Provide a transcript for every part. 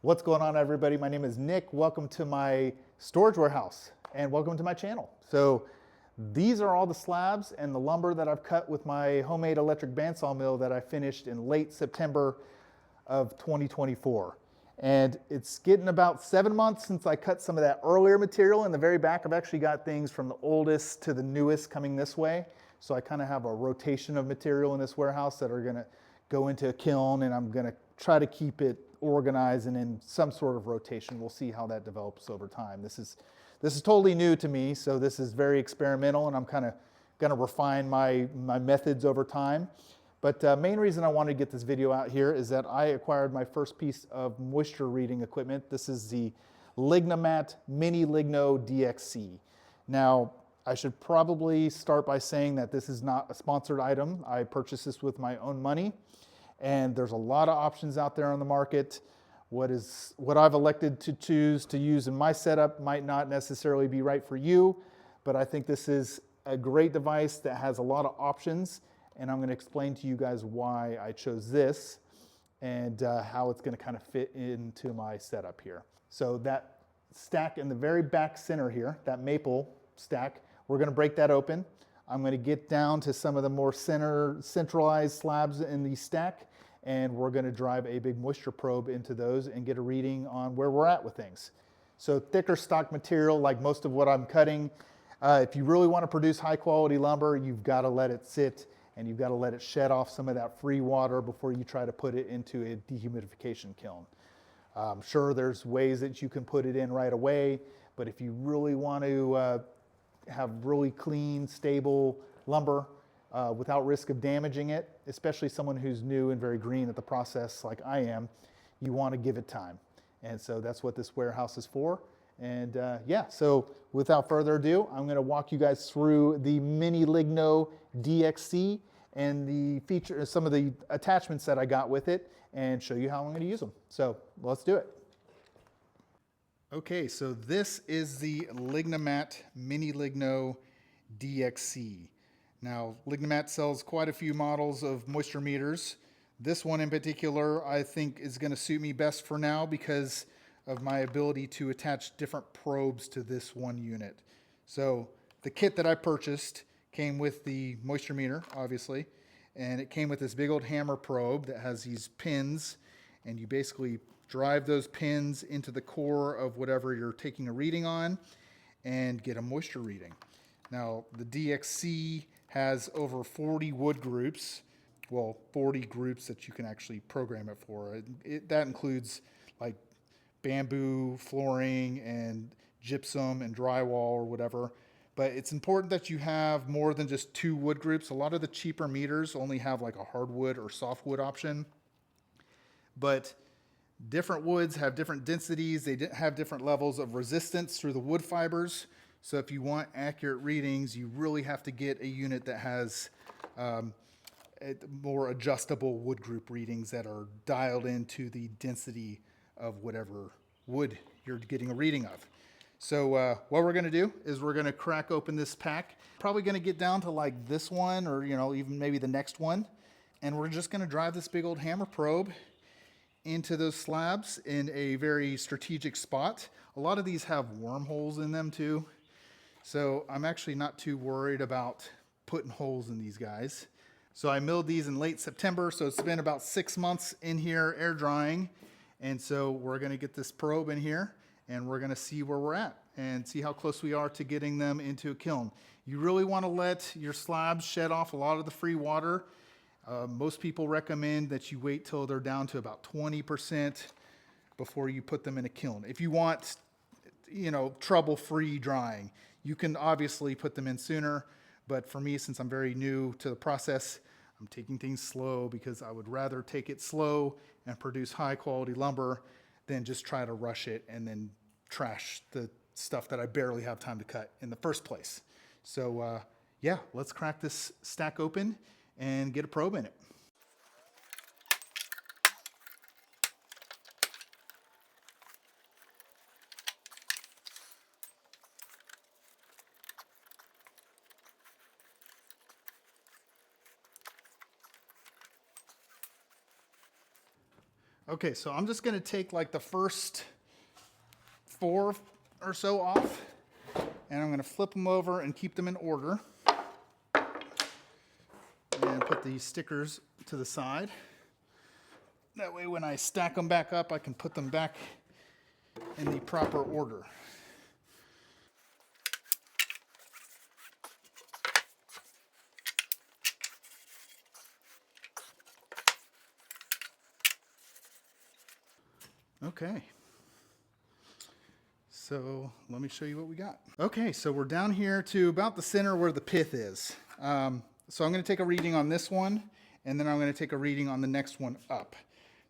What's going on, everybody? My name is Nick. Welcome to my storage warehouse and welcome to my channel. So these are all the slabs and the lumber that I've cut with my homemade electric bandsaw mill that I finished in late September of 2024. And it's getting about 7 months since I cut some of that earlier material. In the very back, I've actually got things from the oldest to the newest coming this way. So I kind of have a rotation of material in this warehouse that are gonna go into a kiln, and I'm gonna try to keep it organized and in some sort of rotation. We'll see how that develops over time. This is totally new to me, so this is very experimental, and I'm kind of gonna refine my methods over time. But main reason I wanted to get this video out here is that I acquired my first piece of moisture reading equipment. This is the Lignamat Mini Ligno DXC. Now, I should probably start by saying that this is not a sponsored item. I purchased this with my own money, and there's a lot of options out there on the market. What I've elected to choose to use in my setup might not necessarily be right for you, but I think this is a great device that has a lot of options, and I'm going to explain to you guys why I chose this and how it's going to kind of fit into my setup here. So that stack in the very back center here, that maple stack, we're going to break that open. I'm going to get down to some of the more centralized slabs in the stack, and we're going to drive a big moisture probe into those and get a reading on where we're at with things. So thicker stock material, like most of what I'm cutting, if you really want to produce high quality lumber, you've got to let it sit and you've got to let it shed off some of that free water before you try to put it into a dehumidification kiln. Sure, there's ways that you can put it in right away, but if you really want to have really clean, stable lumber without risk of damaging it, especially someone who's new and very green at the process like I am, you want to give it time. And so that's what this warehouse is for. And yeah, so without further ado, I'm going to walk you guys through the Mini Ligno DXC and the some of the attachments that I got with it, and show you how I'm going to use them. So let's do it. Okay, so this is the Lignamat Mini Ligno DXC. Now, Lignamat sells quite a few models of moisture meters. This one in particular, I think, is going to suit me best for now because of my ability to attach different probes to this one unit. So the kit that I purchased came with the moisture meter, obviously, and it came with this big old hammer probe that has these pins, and you basically drive those pins into the core of whatever you're taking a reading on and get a moisture reading. Now, the DXC has over 40 wood groups, well, 40 groups that you can actually program it for. That includes like bamboo flooring and gypsum and drywall or whatever. But it's important that you have more than just 2 wood groups. A lot of the cheaper meters only have like a hardwood or softwood option. But different woods have different densities. They have different levels of resistance through the wood fibers. So if you want accurate readings, you really have to get a unit that has more adjustable wood group readings that are dialed into the density of whatever wood you're getting a reading of. So what we're going to do is we're going to crack open this pack. Probably going to get down to like this one, or even maybe the next one. And we're just going to drive this big old hammer probe into those slabs in a very strategic spot. A lot of these have wormholes in them too. So I'm actually not too worried about putting holes in these guys. So I milled these in late September, so it's been about 6 months in here air drying. And so we're going to get this probe in here, and we're going to see where we're at and see how close we are to getting them into a kiln. You really want to let your slabs shed off a lot of the free water. Most people recommend that you wait till they're down to about 20% before you put them in a kiln. If you want, trouble-free drying, you can obviously put them in sooner. But for me, since I'm very new to the process, I'm taking things slow because I would rather take it slow and produce high-quality lumber than just try to rush it and then trash the stuff that I barely have time to cut in the first place. So yeah, let's crack this stack open and get a probe in it. Okay, so I'm just gonna take like the first 4 or so off, and I'm gonna flip them over and keep them in order. And put these stickers to the side. That way when I stack them back up, I can put them back in the proper order. Okay. So let me show you what we got. Okay, so we're down here to about the center where the pith is. So I'm going to take a reading on this one, and then I'm going to take a reading on the next one up.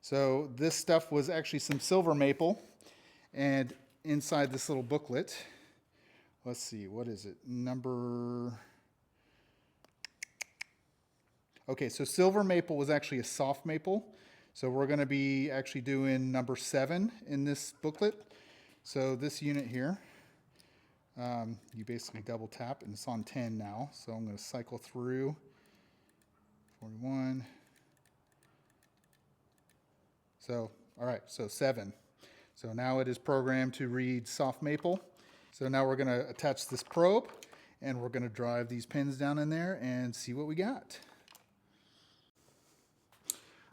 So this stuff was actually some silver maple, and inside this little booklet, let's see, what is it? Okay, so silver maple was actually a soft maple. So we're going to be actually doing number 7 in this booklet. So this unit here, you basically double tap, and it's on 10 now. So I'm going to cycle through 41. So, all right, so 7. So now it is programmed to read soft maple. So now we're going to attach this probe, and we're going to drive these pins down in there and see what we got.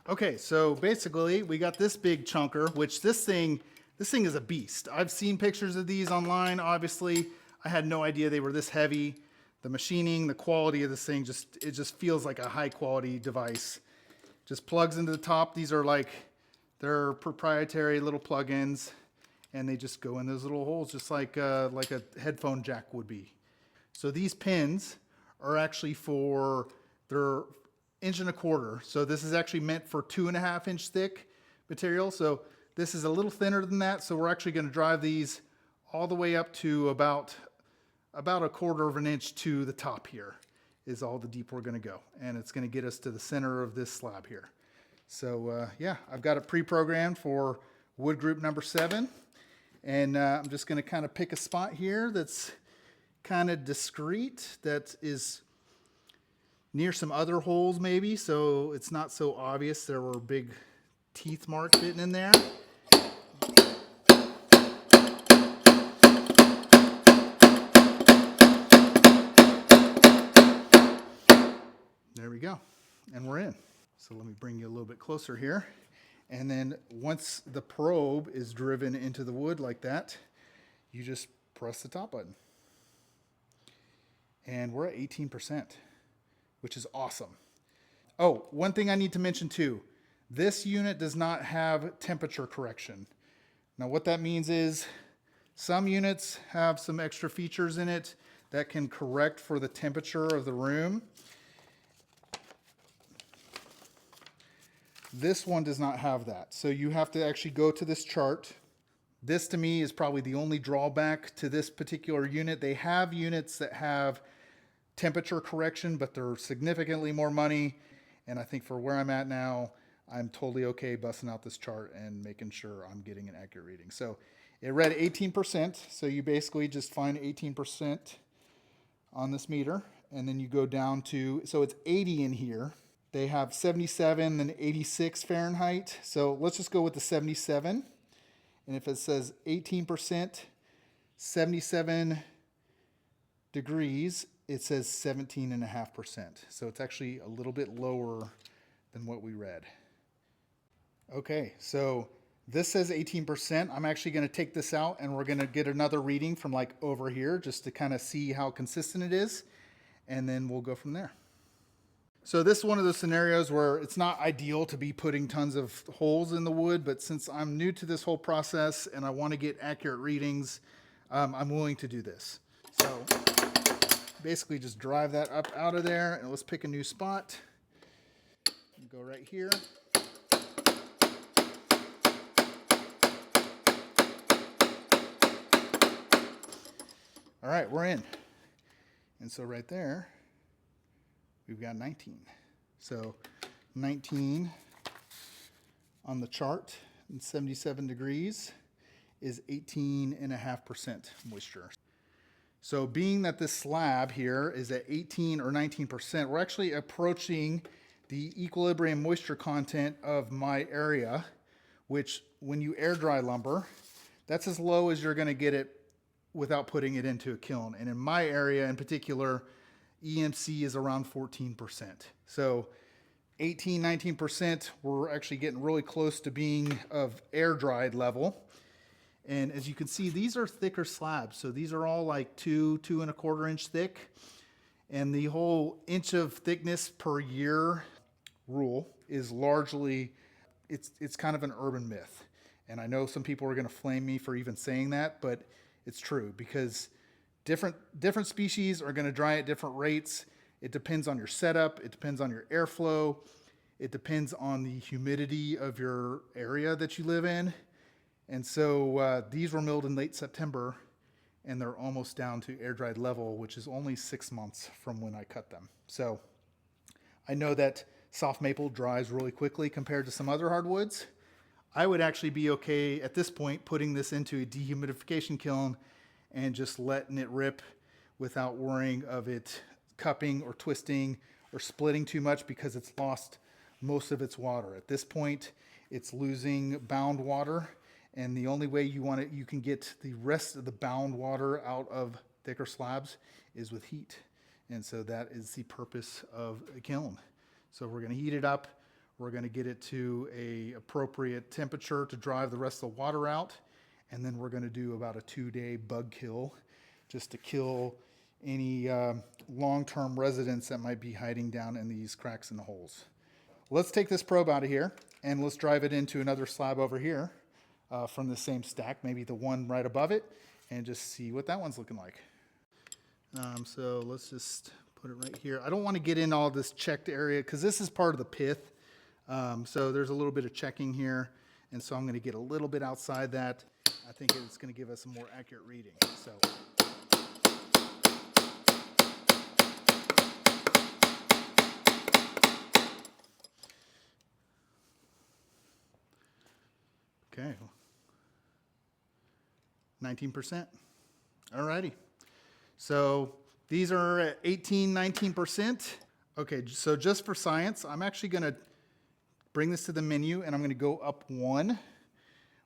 Okay, so basically we got this big chunker, which this thing is a beast. I've seen pictures of these online, obviously. I had no idea they were this heavy. The machining, the quality of this thing, it just feels like a high quality device. Just plugs into the top. These are like, they're proprietary little plugins, and they just go in those little holes just like a headphone jack would be. So these pins are actually they're 1.25 inches. So this is actually meant for 2.5 inch thick material. So this is a little thinner than that. So we're actually going to drive these all the way up to about 1/4 inch to the top here is all the deep we're going to go. And it's going to get us to the center of this slab here. So yeah, I've got it pre-programmed for wood group number 7. And I'm just going to kind of pick a spot here that's kind of discreet, that is near some other holes maybe, so it's not so obvious there were big teeth marks hidden in there. There we go, and we're in. So let me bring you a little bit closer here. And then once the probe is driven into the wood like that, you just press the top button. And we're at 18%. Which is awesome. Oh, one thing I need to mention too. This unit does not have temperature correction. Now what that means is some units have some extra features in it that can correct for the temperature of the room. This one does not have that. So you have to actually go to this chart. This to me is probably the only drawback to this particular unit. They have units that have temperature correction, but they're significantly more money. And I think for where I'm at now, I'm totally okay busting out this chart and making sure I'm getting an accurate reading. So it read 18%. So you basically just find 18% on this meter. And then you go down to, so it's 80 in here. They have 77 and 86 Fahrenheit. So let's just go with the 77. And if it says 18%, 77 degrees, it says 17.5%. So it's actually a little bit lower than what we read. Okay, so this says 18%. I'm actually going to take this out, and we're going to get another reading from like over here just to kind of see how consistent it is. And then we'll go from there. So this is one of those scenarios where it's not ideal to be putting tons of holes in the wood, but since I'm new to this whole process and I want to get accurate readings, I'm willing to do this. So basically just drive that up out of there, and let's pick a new spot. Go right here. All right, we're in. And so right there, we've got 19. So 19 on the chart and 77 degrees is 18.5% moisture. So being that this slab here is at 18 or 19%, we're actually approaching the equilibrium moisture content of my area, which when you air dry lumber, that's as low as you're going to get it without putting it into a kiln. And in my area in particular, EMC is around 14%. So 18, 19%, we're actually getting really close to being of air dried level. And as you can see, these are thicker slabs. So these are all like 2.25 inch thick. And the whole inch of thickness per year rule is largely, it's kind of an urban myth. And I know some people are going to flame me for even saying that, but it's true because different species are going to dry at different rates. It depends on your setup. It depends on your airflow. It depends on the humidity of your area that you live in. And so these were milled in late September, and they're almost down to air dried level, which is only 6 months from when I cut them. So I know that soft maple dries really quickly compared to some other hardwoods. I would actually be okay at this point putting this into a dehumidification kiln and just letting it rip without worrying of it cupping or twisting or splitting too much because it's lost most of its water. At this point, it's losing bound water, and the only way you can get the rest of the bound water out of thicker slabs is with heat. And so that is the purpose of a kiln. So we're going to heat it up. We're going to get it to an appropriate temperature to drive the rest of the water out. And then we're going to do about a 2-day bug kill just to kill any long-term residents that might be hiding down in these cracks and holes. Let's take this probe out of here and let's drive it into another slab over here from the same stack, maybe the one right above it, and just see what that one's looking like. So let's just put it right here. I don't want to get in all this checked area because this is part of the pith. So there's a little bit of checking here, and so I'm going to get a little bit outside that. I think it's going to give us a more accurate reading. So. Okay. 19%. Alrighty. So these are at 18, 19%. Okay, so just for science, I'm actually going to bring this to the menu and I'm going to go up 1,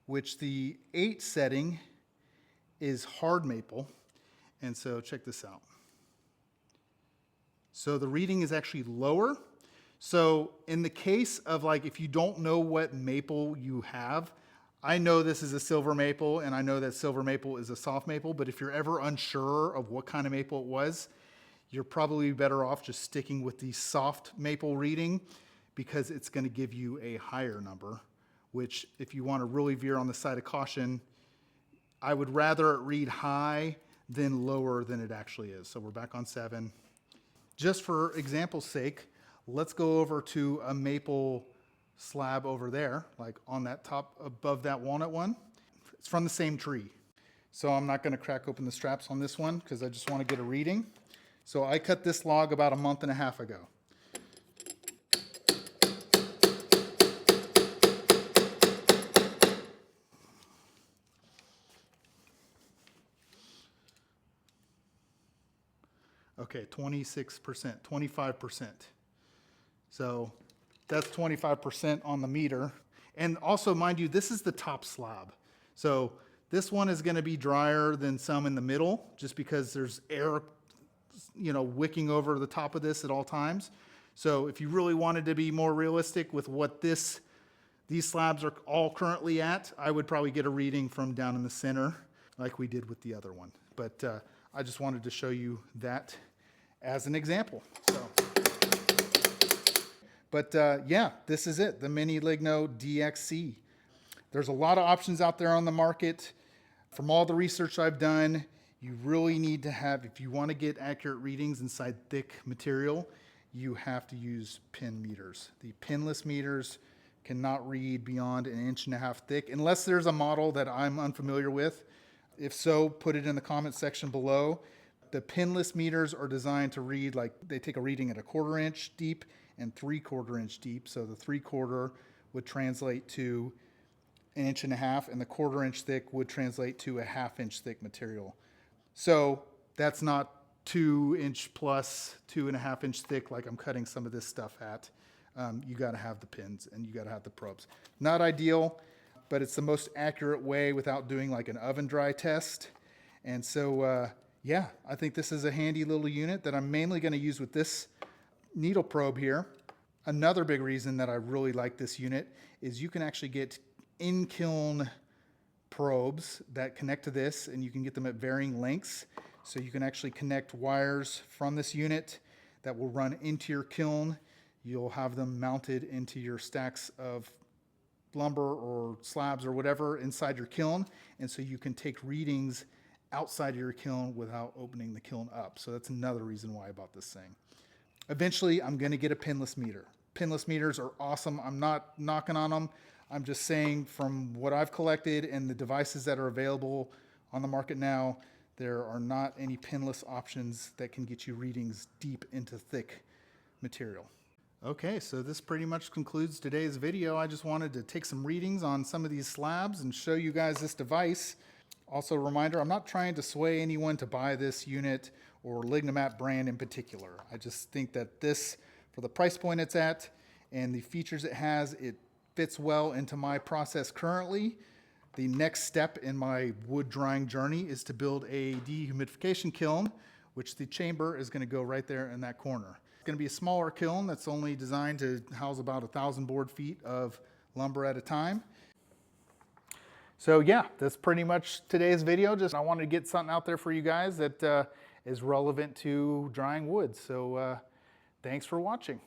which the 8 setting is hard maple. And so check this out. So the reading is actually lower. So in the case of like, if you don't know what maple you have, I know this is a silver maple and I know that silver maple is a soft maple, but if you're ever unsure of what kind of maple it was, you're probably better off just sticking with the soft maple reading because it's going to give you a higher number, which if you want to really veer on the side of caution, I would rather it read high than lower than it actually is. So we're back on 7. Just for example's sake, let's go over to a maple slab over there, like on that top above that walnut one. It's from the same tree. So I'm not going to crack open the straps on this one because I just want to get a reading. So I cut this log about a month and a half ago. Okay, 26%, 25%. So that's 25% on the meter. And also, mind you, this is the top slab. So this one is going to be drier than some in the middle just because there's air, wicking over the top of this at all times. So if you really wanted to be more realistic with what these slabs are all currently at, I would probably get a reading from down in the center like we did with the other one. But I just wanted to show you that as an example. So. But yeah, this is it, the Mini Ligno DXC. There's a lot of options out there on the market. From all the research I've done, you really need to have, if you want to get accurate readings inside thick material, you have to use pin meters. The pinless meters cannot read beyond 1.5 inches thick, unless there's a model that I'm unfamiliar with. If so, put it in the comment section below. The pinless meters are designed to read like they take a reading at 1/4 inch deep and 3/4 inch deep. So the 3/4 would translate to 1.5 inches, and the 1/4 inch thick would translate to a 1/2 inch thick material. So that's not 2 inch plus 2.5 inch thick like I'm cutting some of this stuff at. You got to have the pins and you got to have the probes. Not ideal. but it's the most accurate way without doing like an oven dry test. And so, yeah, I think this is a handy little unit that I'm mainly going to use with this needle probe here. Another big reason that I really like this unit is you can actually get in-kiln probes that connect to this, and you can get them at varying lengths. So you can actually connect wires from this unit that will run into your kiln. You'll have them mounted into your stacks of lumber or slabs or whatever inside your kiln, and so you can take readings outside of your kiln without opening the kiln up. So that's another reason why I bought this thing. Eventually, I'm going to get a pinless meter. Pinless meters are awesome. I'm not knocking on them. I'm just saying from what I've collected and the devices that are available on the market now, there are not any pinless options that can get you readings deep into thick material. Okay, so this pretty much concludes today's video. I just wanted to take some readings on some of these slabs and show you guys this device. Also a reminder, I'm not trying to sway anyone to buy this unit or Lignamat brand in particular. I just think that this, for the price point it's at and the features it has, it fits well into my process currently. The next step in my wood drying journey is to build a dehumidification kiln, which the chamber is going to go right there in that corner. It's going to be a smaller kiln that's only designed to house about 1,000 board feet of lumber at a time. So yeah, that's pretty much today's video. Just I wanted to get something out there for you guys that is relevant to drying wood. So thanks for watching.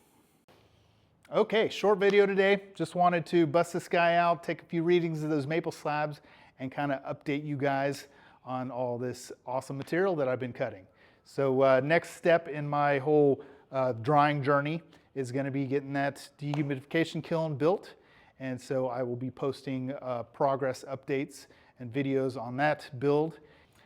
Okay, short video today. Just wanted to bust this guy out, take a few readings of those maple slabs, and kind of update you guys on all this awesome material that I've been cutting. So next step in my whole drying journey is going to be getting that dehumidification kiln built. And so I will be posting progress updates and videos on that build.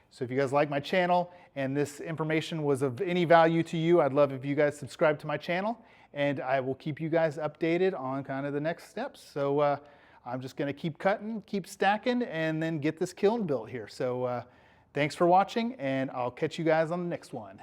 So if you guys like my channel and this information was of any value to you, I'd love if you guys subscribe to my channel, and I will keep you guys updated on kind of the next steps. So I'm just going to keep cutting, keep stacking, and then get this kiln built here. So thanks for watching, and I'll catch you guys on the next one.